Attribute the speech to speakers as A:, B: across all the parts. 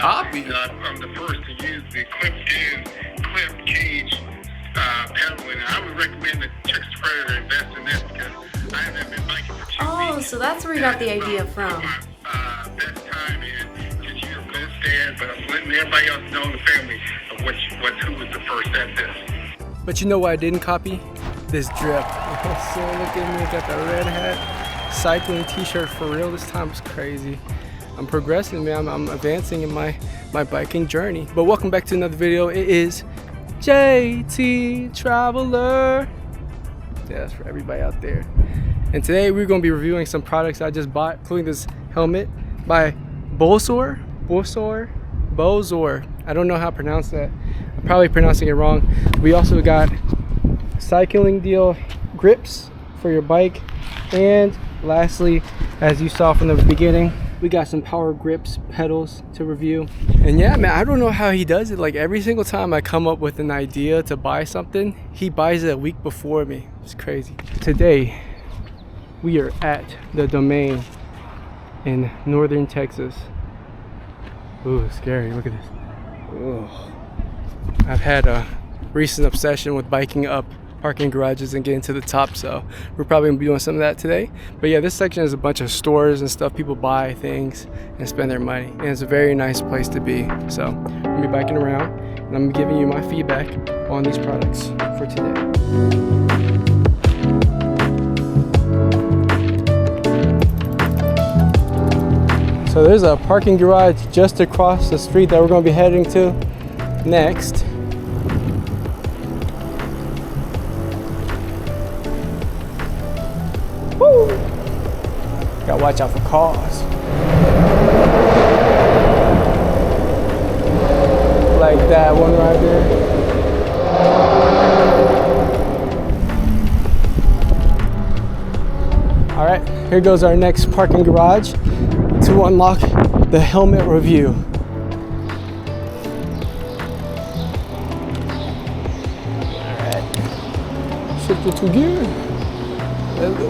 A: copy.
B: I'm the first to use the clip cage pedal, and I would recommend that Texas Predator invest in this because I haven't been biking for 2 weeks.
A: Oh, so that's where you got the idea from.
B: Best time and just use both stands, but I'm letting everybody else know in the family of who was the first at this.
C: But you know what I didn't copy? This drip. So look at me, got the red hat, cycling t-shirt for real. This time is crazy. I'm progressing, man. I'm advancing in my biking journey. But welcome back to another video. It is JT Traveler. Yeah, that's for everybody out there. And today we're going to be reviewing some products I just bought, including this helmet by Bozor. I don't know how to pronounce that. I'm probably pronouncing it wrong. We also got cycling deal grips for your bike. And lastly, as you saw from the beginning, we got some power grips pedals to review. And yeah, man, I don't know how he does it. Like every single time I come up with an idea to buy something, he buys it a week before me. It's crazy. Today, we are at the Domain in northern Texas. Ooh, scary, look at this. Ooh. I've had a recent obsession with biking up parking garages and getting to the top, so we're probably gonna be doing some of that today. But yeah, this section is a bunch of stores and stuff. People buy things and spend their money, and it's a very nice place to be. So I'm gonna be biking around and I'm giving you my feedback on these products for today. So there's a parking garage just across the street that we're going to be heading to next. Woo! Gotta watch out for cars. Like that one right there. All right, here goes our next parking garage to unlock the helmet review. Alright, shift it to gear. Let's go.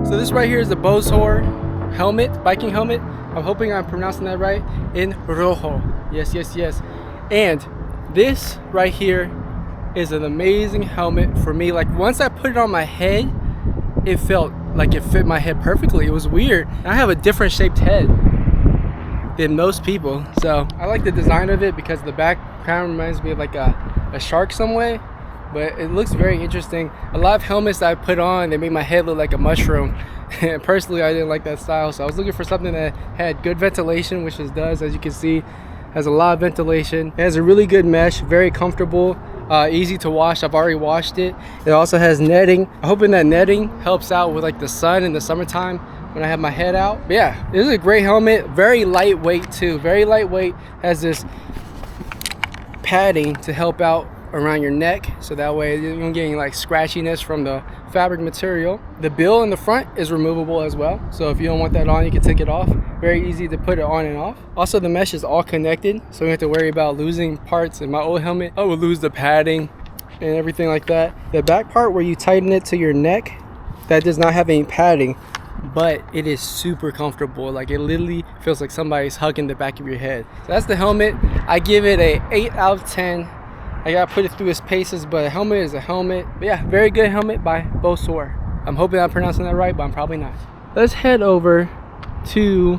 C: So this right here is the Bozor helmet, biking helmet. I'm hoping I'm pronouncing that right. In rojo. Yes, yes, yes. And this right here is an amazing helmet for me. Like once I put it on my head, it felt like it fit my head perfectly. It was weird. I have a different shaped head than most people. So I like the design of it because the back kind of reminds me of like a shark some way. But it looks very interesting. A lot of helmets that I put on, they make my head look like a mushroom. And personally, I didn't like that style, so I was looking for something that had good ventilation, which it does. As you can see, has a lot of ventilation. It has a really good mesh, very comfortable, easy to wash. I've already washed it. It also has netting. I'm hoping that netting helps out with like the sun in the summertime when I have my head out. But yeah, this is a great helmet. Very lightweight too. Very lightweight. Has this padding to help out around your neck, so that way you don't get any like scratchiness from the fabric material. The bill in the front is removable as well, so if you don't want that on, you can take it off. Very easy to put it on and off. Also, the mesh is all connected, so you don't have to worry about losing parts. In my old helmet, I would lose the padding and everything like that. The back part where you tighten it to your neck, that does not have any padding, but it is super comfortable. Like it literally feels like somebody's hugging the back of your head. So that's the helmet. I give it a 8 out of 10. I gotta put it through its paces, but a helmet is a helmet. But yeah, very good helmet by Bozor. I'm hoping I'm pronouncing that right, but I'm probably not. Let's head over to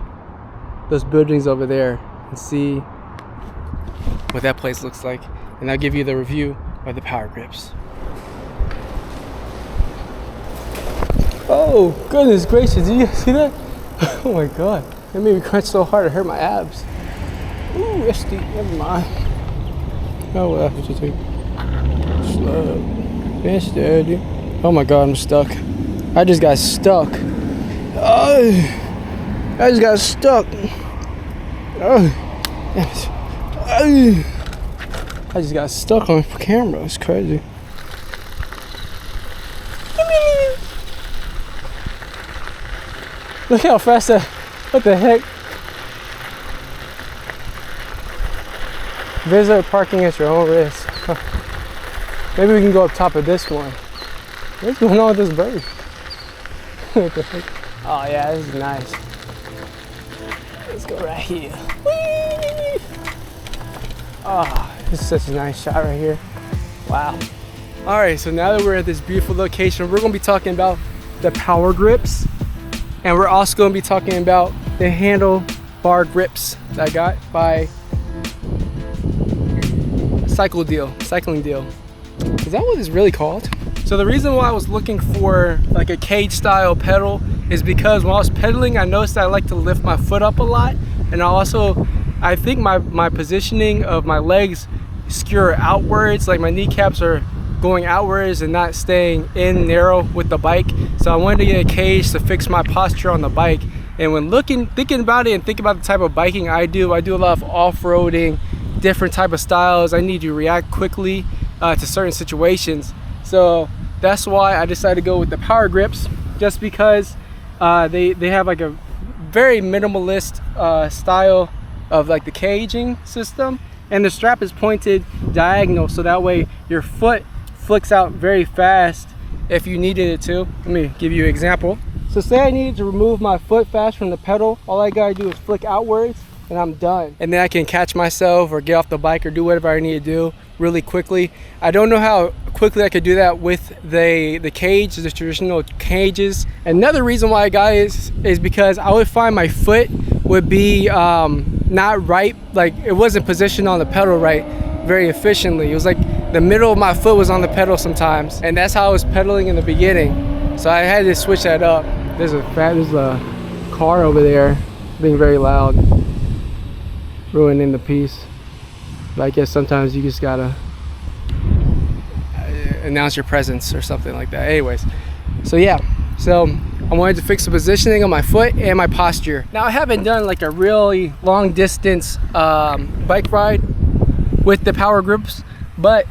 C: those buildings over there and see what that place looks like. And I'll give you the review of the power grips. Oh, goodness gracious, did you guys see that? Oh my God, that made me crunch so hard, it hurt my abs. Ooh, SD, never mind. Oh well, what you think? Slow. Been steady. Oh my God, I'm stuck. I just got stuck. Oh, I just got stuck. Oh, I just got stuck on camera. It's crazy. Look how fast that. What the heck? Visitor parking at your own risk. Huh. Maybe we can go up top of this one. What's going on with this bird? What the heck? Oh yeah, this is nice. Let's go right here. Whee! Oh, this is such a nice shot right here. Wow. All right, so now that we're at this beautiful location, we're gonna be talking about the power grips, and we're also gonna be talking about the handlebar grips that I got by Cycling Deal. Is that what it's really called? So the reason why I was looking for like a cage style pedal is because when I was pedaling, I noticed that I like to lift my foot up a lot, and I think my positioning of my legs skewer outwards, like my kneecaps are going outwards and not staying in narrow with the bike. So I wanted to get a cage to fix my posture on the bike. And when thinking about it and thinking about the type of biking I do a lot of off-roading, different type of styles. I need to react quickly to certain situations. So that's why I decided to go with the power grips, just because they have like a very minimalist style of like the caging system, and the strap is pointed diagonal, so that way your foot flicks out very fast if you needed it to. Let me give you an example. So say I needed to remove my foot fast from the pedal, all I gotta do is flick outwards and I'm done. And then I can catch myself or get off the bike or do whatever I need to do really quickly. I don't know how quickly I could do that with the cage, the traditional cages. Another reason why I got it is because I would find my foot would be not right, like it wasn't positioned on the pedal right very efficiently. It was like the middle of my foot was on the pedal sometimes, and that's how I was pedaling in the beginning. So I had to switch that up. There's a car over there being very loud, ruining the piece. But I guess sometimes you just gotta announce your presence or something like that. Anyways, so yeah, so I wanted to fix the positioning of my foot and my posture. Now I haven't done like a really long distance bike ride with the power grips, but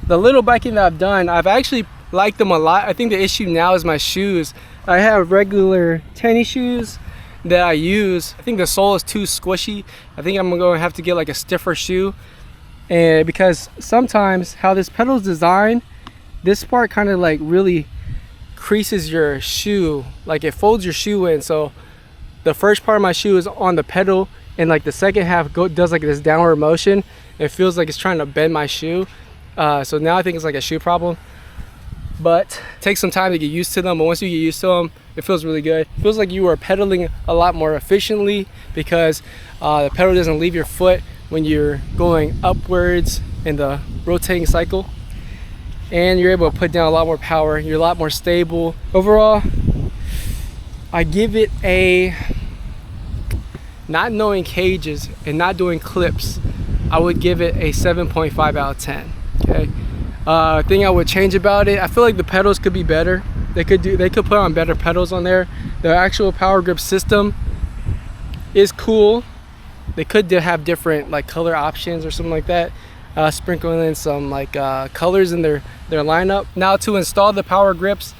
C: the little biking that I've done, I've actually liked them a lot. I think the issue now is my shoes. I have regular tennis shoes that I use. I think the sole is too squishy. I think I'm gonna have to get like a stiffer shoe, and because sometimes how this pedal is designed, this part kind of like really creases your shoe, like it folds your shoe in. So the first part of my shoe is on the pedal, and like the second half does like this downward motion. It feels like it's trying to bend my shoe. So now I think it's like a shoe problem, but it takes some time to get used to them. But once you get used to them, it feels really good. It feels like you are pedaling a lot more efficiently, because the pedal doesn't leave your foot when you're going upwards in the rotating cycle, and you're able to put down a lot more power. You're a lot more stable. Overall, I give it a, not knowing cages and not doing clips, I would give it a 7.5 out of 10. Okay. Thing I would change about it, I feel like the pedals could be better. They could put on better pedals on there. The actual power grip system is cool. They could have different like color options or something like that. Sprinkling in some like colors in their lineup. Now to install the power grips,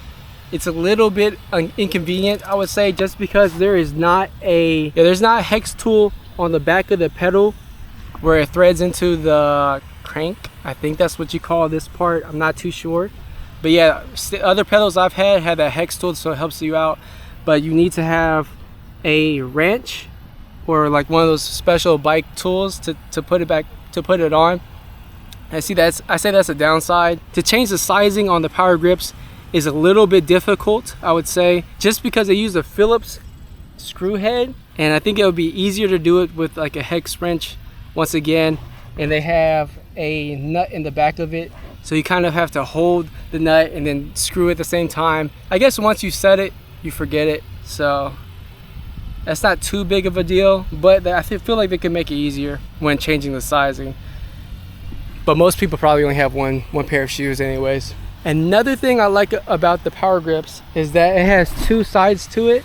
C: it's a little bit inconvenient, I would say, just because there's not a hex tool on the back of the pedal where it threads into the crank. I think that's what you call this part. I'm not too sure, but yeah, other pedals I've had that hex tool, so it helps you out. But you need to have a wrench or like one of those special bike tools to put it on. I say that's a downside. To change the sizing on the power grips is a little bit difficult, I would say, just because they use a Phillips screw head, and I think it would be easier to do it with like a hex wrench once again. And they have a nut in the back of it, so you kind of have to hold the nut and then screw it at the same time. I guess once you set it, you forget it, so that's not too big of a deal, but I feel like they could make it easier when changing the sizing. But most people probably only have one pair of shoes anyways. Another thing I like about the power grips is that it has two sides to it.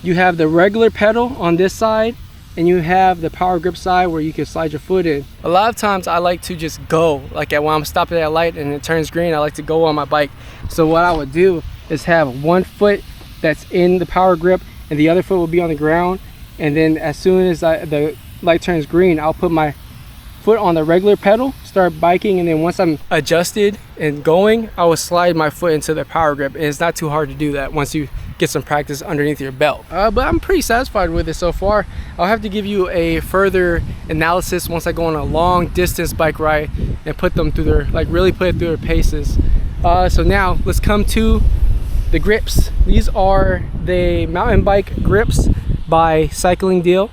C: You have the regular pedal on this side, and you have the power grip side where you can slide your foot in. A lot of times I like to just go, like when I'm stopping at a light and it turns green, I like to go on my bike. So what I would do is have one foot that's in the power grip and the other foot will be on the ground, and then as soon as the light turns green, I'll put my foot on the regular pedal, start biking, and then once I'm adjusted and going, I will slide my foot into the power grip. And it's not too hard to do that once you get some practice underneath your belt. But I'm pretty satisfied with it so far. I'll have to give you a further analysis once I go on a long distance bike ride and put them through their, like really put it through their paces. So now let's come to the grips. These are the mountain bike grips by Cycling Deal.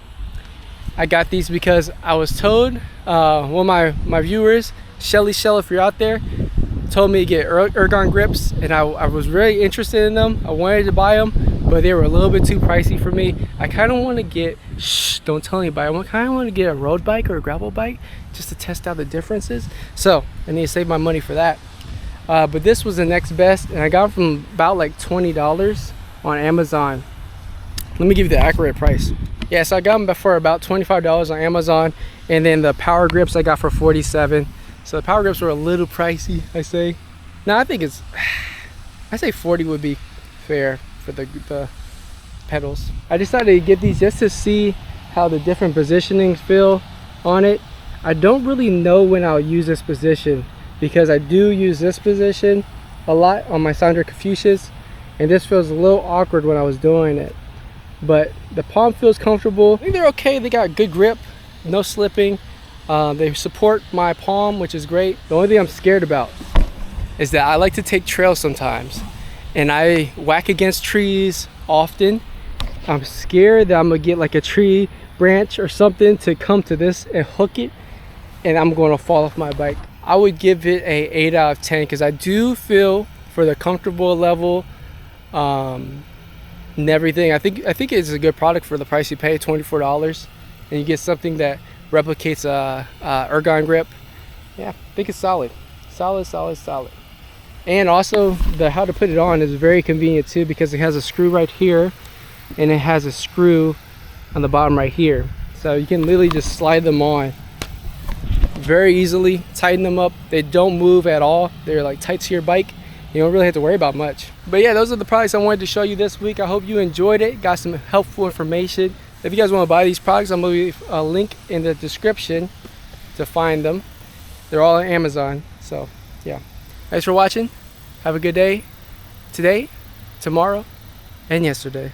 C: I got these because I was told, one of my viewers, Shelly Shell, if you're out there, told me to get Ergon grips, and I was really interested in them. I wanted to buy them, but they were a little bit too pricey for me. I kind of want to get, don't tell anybody, I kind of want to get a road bike or a gravel bike just to test out the differences. So I need to save my money for that. But this was the next best, and I got them from about like $20 on Amazon. Let me give you the accurate price. Yeah, so I got them for about $25 on Amazon, and then the power grips I got for $47. So the power grips were a little pricey, I say. Now I think I say 40 would be fair for the pedals. I decided to get these just to see how the different positionings feel on it. I don't really know when I'll use this position, because I do use this position a lot on my Sandro Confucius, and this feels a little awkward when I was doing it. But the palm feels comfortable. I think they're okay. They got good grip, no slipping. They support my palm, which is great. The only thing I'm scared about is that I like to take trails sometimes, and I whack against trees often. I'm scared that I'm gonna get like a tree branch or something to come to this and hook it, and I'm going to fall off my bike. I would give it a 8 out of 10 because I do feel for the comfortable level and everything. I think it's a good product for the price you pay, $24, and you get something that replicates a Ergon grip. Yeah, I think it's solid. And also how to put it on is very convenient too, because it has a screw right here and it has a screw on the bottom right here, so you can literally just slide them on very easily, tighten them up. They don't move at all. They're like tight to your bike. You don't really have to worry about much. But yeah, those are the products I wanted to show you this week. I hope you enjoyed it, got some helpful information. If you guys want to buy these products, I'm going to leave a link in the description to find them. They're all on Amazon. So yeah, thanks for watching. Have a good day today, tomorrow, and yesterday.